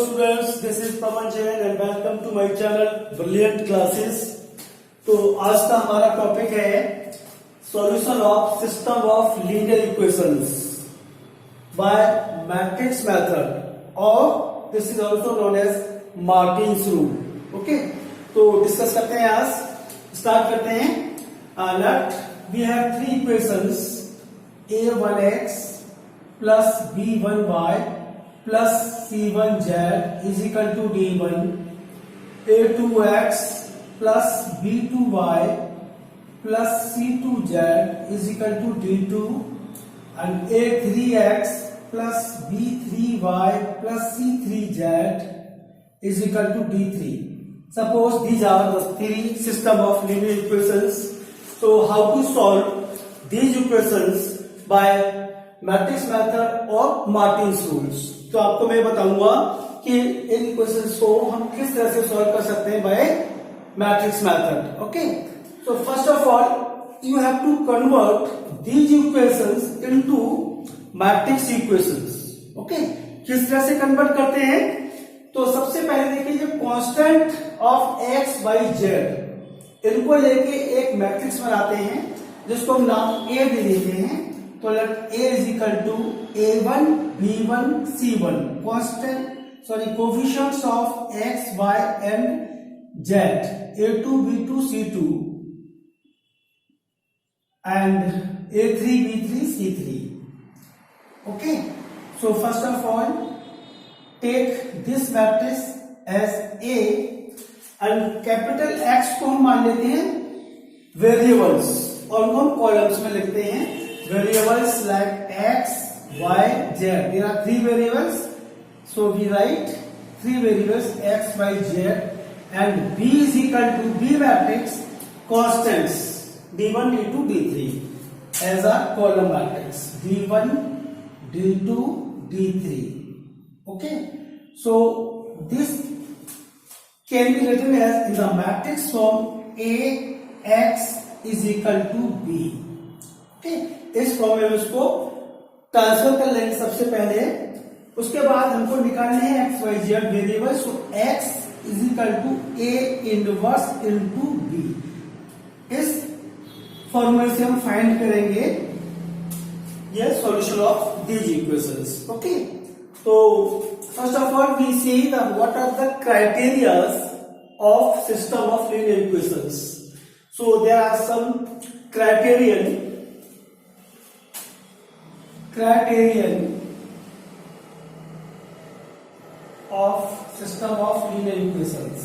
students, this is Pawan Jain and welcome to my channel Brilliant Classes। तो आज का हमारा टॉपिक है solution of system of linear equations by matrix method और this is also known as Martin's rule. Okay, तो discuss करते हैं, आज स्टार्ट करते हैं। Let we have three equations a1x plus b1y plus c1z is equal to d1, a2x plus b2y plus c2z is equal to d2 and a3x plus b3y plus c3z is equal to d3. Suppose these are the three system of linear equations. So how to solve these equations by matrix method और Martins rules. तो आपको मैं बताऊंगा कि इन equations को हम किस तरह से सॉल्व कर सकते हैं by matrix method. Okay, so first of all you have to convert these equations into matrix equations. Okay, किस तरह से कन्वर्ट करते हैं? तो सबसे पहले देखिए, जो constant of X Y Z इनको लेके एक मैट्रिक्स बनाते हैं जिसको हम नाम ए दे देते हैं। तो let A is equal to A1 B1 C1 constant coefficients of x y and z A2 B2 C2 and A3 B3 C3। okay, so first of all take this matrix as A and capital X को हम मान लेते हैं variables और उनको हम columns में लिखते हैं। Variables like x, y, z. There are three variables, so we write three variables x, y, z, and B is equal to B matrix constants d1, d2, d3 as a column matrix d1, d2, d3. Okay, so this can be written as in the matrix form A x is equal to B. Okay, इस form में उसको transfer कर लेंगे सबसे पहले। उसके बाद हमको निकालने हैं X Y Z variable. So X is equal to A inverse into B. इस फॉर्मूले से हम फाइंड करेंगे ये solution of these equations. Okay, तो first of all we see what are the criterias of system of linear equations. So there are some criterion of system of linear equations.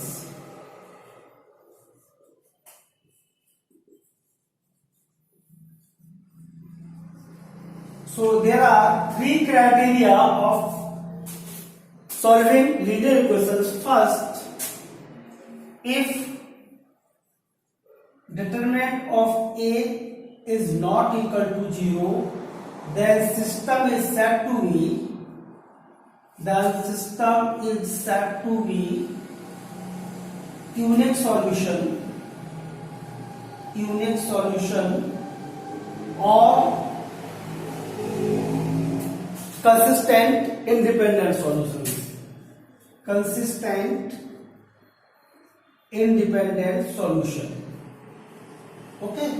So there are three criteria of solving linear equations. First, if determinant of A is not equal to 0, then system is said to be unique solution or consistent independent solution. Okay,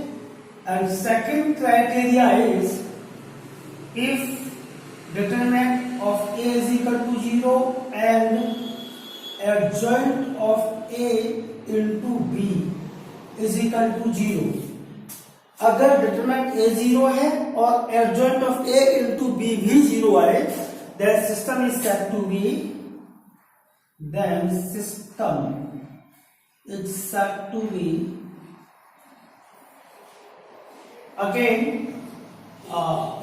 and second criteria is if determinant of A is equal to 0 and adjoint of A into B is equal to 0। अगर determinant A 0 है और adjoint of A into B भी 0 है, then system is said to be again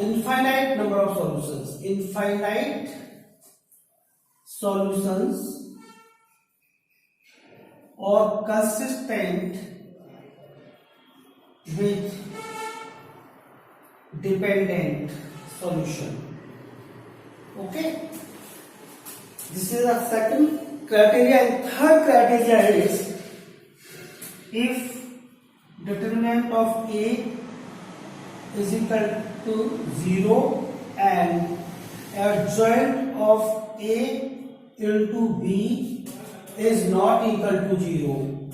infinite number of solutions or consistent with dependent solution. Okay, this is the second criteria, and third criteria is if determinant of A is equal to 0 and adjoint of A into B is not equal to 0,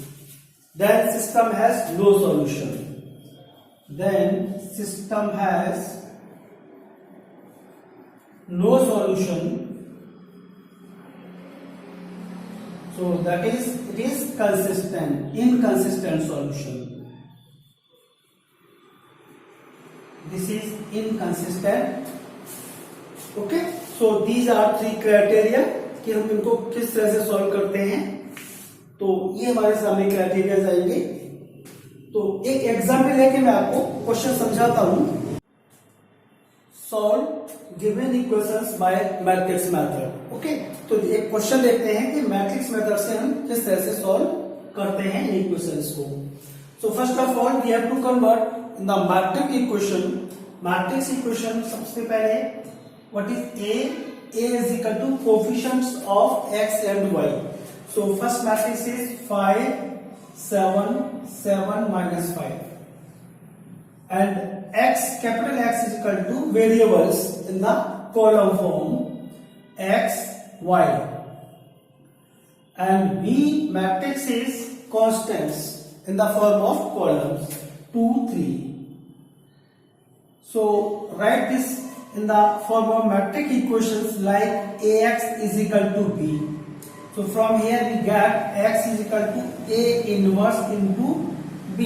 then system has no solution. Then system has no solution. So that is, it is consistent, inconsistent solution. This is inconsistent. Okay, so these are three criteria कि हम इनको किस तरह से solve करते हैं. तो ये हमारे सामने क्राइटेरिया आएंगे. तो एक एग्जाम्पल लेके मैं आपको क्वेश्चन समझाता हूं. Solve given equations by matrix method. Okay, तो एक क्वेश्चन देखते हैं कि मैट्रिक्स मेथड से हम किस तरह से सॉल्व करते हैं इक्वेशंस को. So first of all we have to convert in the matrix equation. Matrix equation सबसे पहले what is A is equal to coefficients of x and y. So first matrix is 5 7 7 minus 5, and x, capital X is equal to variables in the column form x y, and B matrix is constants in the form of columns 2 3. So write this in the form of matrix equations like ax is equal to b. So from here we get x is equal to a inverse into b.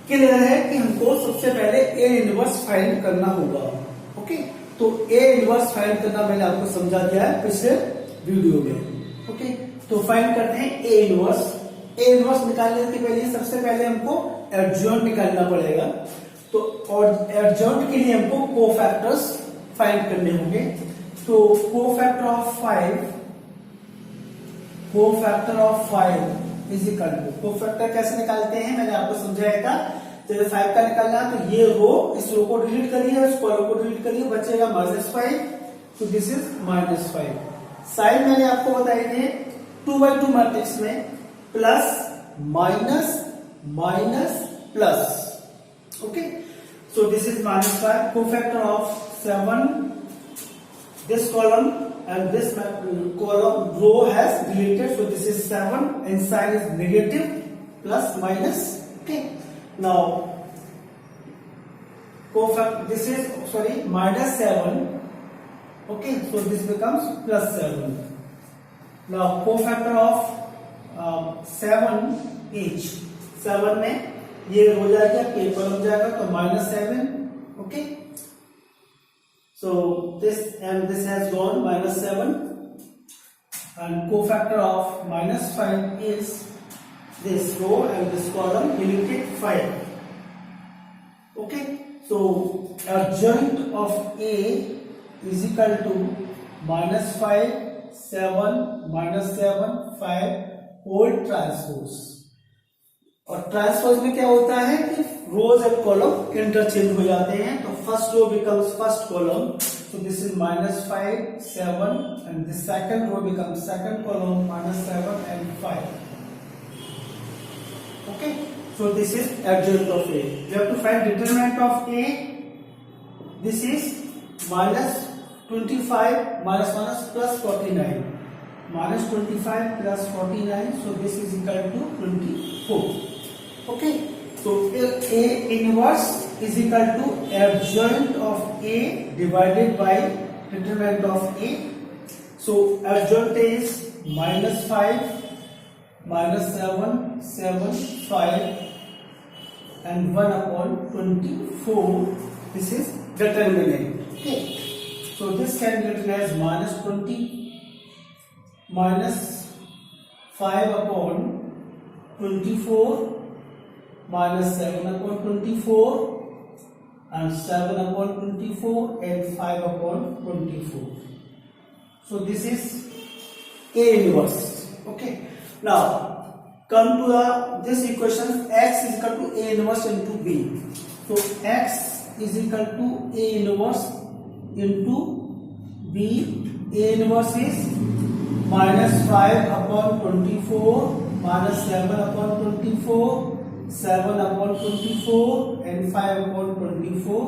Clear है कि हमको सबसे पहले a inverse find करना होगा. Okay, तो a inverse find करना मैंने आपको समझा दिया है पिछले वीडियो में. ओके, तो फाइंड करते हैं a इनवर्स. a इनवर्स निकालने के पहले सबसे पहले हमको एडजॉइंट निकालना पड़ेगा. तो और एडजॉइंट के लिए हमको कोफैक्टर्स फाइंड करने होंगे. तो cofactor of 5 is equal to, cofactor कैसे निकालते हैं मैंने आपको समझाया था. जैसे 5 का निकालना तो ये रो, इस रो को डिलीट करिए, इस कॉलम को डिलीट करिए, बचेगा -5. तो दिस इज -5. साइन मैंने आपको बताए थे 2/2 मैट्रिक्स में plus minus minus plus. Okay, so this is -5. Cofactor of 7. This column and this column row has deleted, so this is 7, and sign is negative plus minus. Okay, now this is -7. Okay, so this becomes +7. Now cofactor of 7 each. 7 में ये हो जाएगा, के column जाएगा तो -7. Okay, so this and this has gone -7, and cofactor of -5 is this row and this column deleted 5. Okay, so adjoint of A is equal to -5 7 -7 5 whole transpose. और transpose में क्या होता है कि रोज एंड कॉलम इंटरचेंज हो जाते हैं. तो first row becomes first column, so this is -5 7, and the second row becomes second column -7 and 5. Okay, so this is adjoint of A. You have to find determinant of A. This is -25 minus plus 49, -25 plus 49, so this is equal to 24. Okay, so A inverse is equal to adjoint of A divided by determinant of A. So adjoint is -5 -7 7 5 and 1/24. This is determinant. Okay, so this can be written as -20 -5/24 -7/24 and 7/24 and 5/24. So this is A inverse. Okay, now come to this equation. X is equal to A inverse into B. So X is equal to A inverse into B. A inverse is -5/24 -7/24 7/24 and 5/24.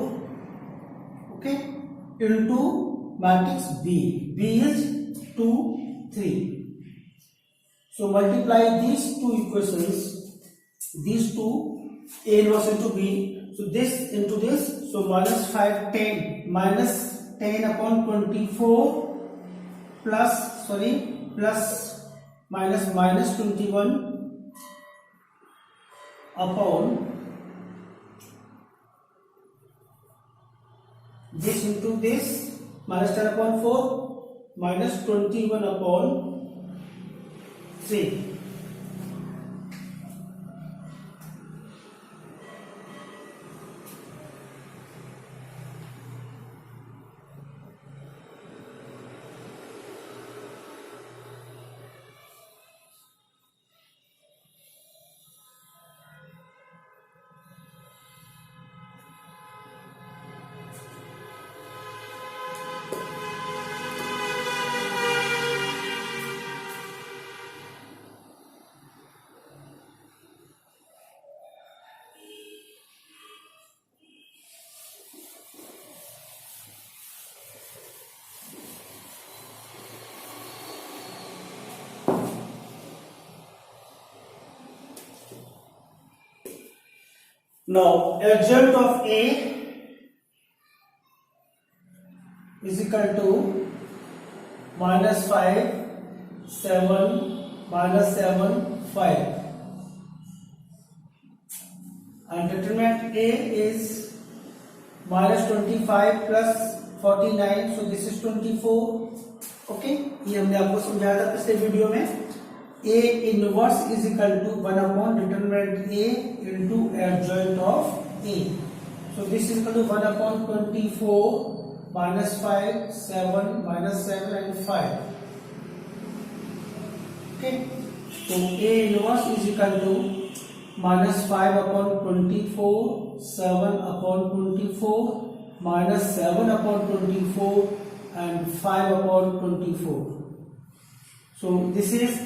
Okay, into matrix B. B is 2, 3. So multiply these two equations, these two, A inverse into B. So this into this, so minus 5, 10, minus 10 upon 24 plus, minus 21 upon this into this, minus 10 upon 4, minus 21 upon 3. Now, adjunct of A is equal to minus 5, 7, minus 7, 5. And determinant A is minus 25 plus 49, so this is 24. Okay, ये हमने आपको समझाया था पिछले video में. A inverse is equal to 1 upon determinant A into adjoint of A. So this is equal to 1 upon 24 minus 5, 7, minus 7 and 5. Okay. So A inverse is equal to minus 5 upon 24, 7 upon 24, minus 7 upon 24 and 5 upon 24. So this is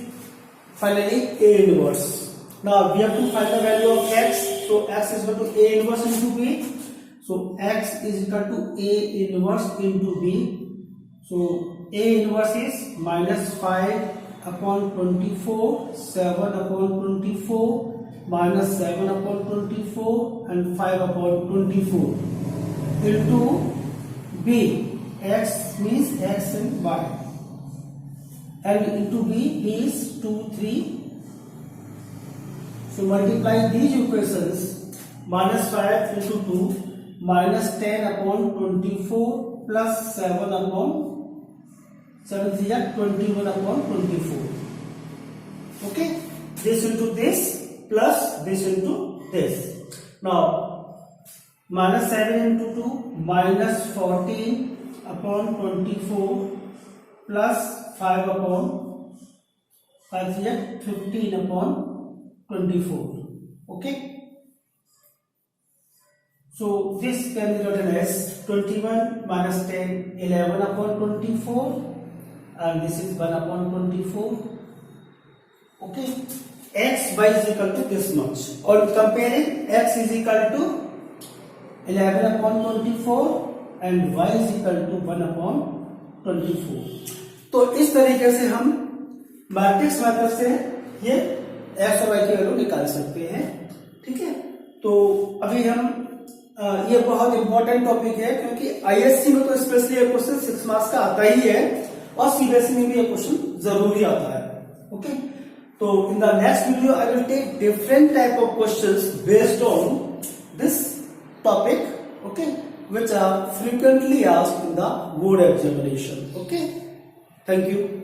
finally A inverse. Now we have to find the value of x. So x is equal to A inverse into B. So x is equal to A inverse into B. So A inverse is minus 5 upon 24, 7 upon 24, minus 7 upon 24 and 5 upon 24 into B. X means x and y. And into B is 2, 3. So multiply these equations, minus 5 into 2, minus 10 upon 24 plus 7 upon 7 3 are 21 upon 24. Okay, this into this plus this into this. Now minus 7 into 2, minus 14 upon 24 plus 5 upon 5 3 are 15 upon 24. Okay, so this can be written as 21 minus 10, 11 upon 24, and this is 1 upon 24. Okay, x y is equal to this much. Or comparing, x is equal to 11 upon 24 and y is equal to 1 upon 24. तो इस तरीके से हम matrix method से ये x और y की value निकाल सकते हैं. ठीक है, तो अभी हम ये बहुत इंपॉर्टेंट टॉपिक है क्योंकि आईएससी में तो स्पेशली ये क्वेश्चन 6 मार्क्स का आता ही है और सीबीएसई में भी ये क्वेश्चन जरूरी आता है. ओके, तो in the next video I will take different type of questions based on this topic. Okay, which are frequently asked in the board examination. Okay, thank you.